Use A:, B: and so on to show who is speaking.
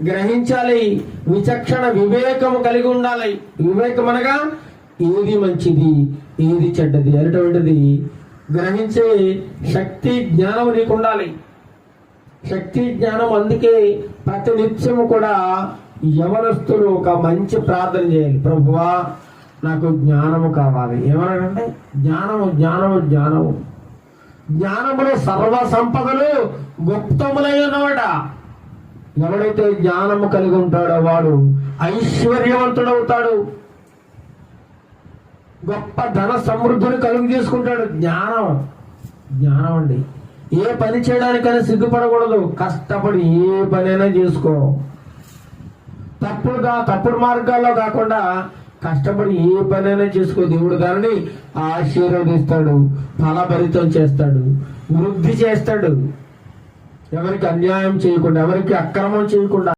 A: గ్రహించాలి, విచక్షణ వివేకము కలిగి ఉండాలి. వివేకం అనగా ఏది మంచిది ఏది చెడ్డది అనేటువంటిది గ్రహించే శక్తి జ్ఞానం నీకు ఉండాలి. శక్తి జ్ఞానం. అందుకే ప్రతి నిత్యము కూడా యవనస్తులు ఒక మంచి ప్రార్థన చేయాలి. ప్రభువా నాకు జ్ఞానము కావాలి. ఏమన్నాడంటే జ్ఞానము జ్ఞానము జ్ఞానము. జ్ఞానములో సర్వ సంపదలు గుప్తములై ఉన్నవాడ. ఎవడైతే జ్ఞానము కలిగి ఉంటాడో వాడు ఐశ్వర్యవంతుడవుతాడు, గొప్ప ధన సమృద్ధిని కలుగు చేసుకుంటాడు. జ్ఞానం జ్ఞానం అండి. ఏ పని చేయడానికైనా సిగ్గుపడకూడదు. కష్టపడి ఏ పనైనా చేసుకో. తప్పుడు మార్గాల్లో కాకుండా కష్టపడి ఏ పనైనా చేసుకో. దేవుడు దానిని ఆశీర్వదిస్తాడు, ఫలభరితం చేస్తాడు, వృద్ధి చేస్తాడు. ఎవరికి అన్యాయం చేయకుండా, ఎవరికి అక్రమం చేయకుండా.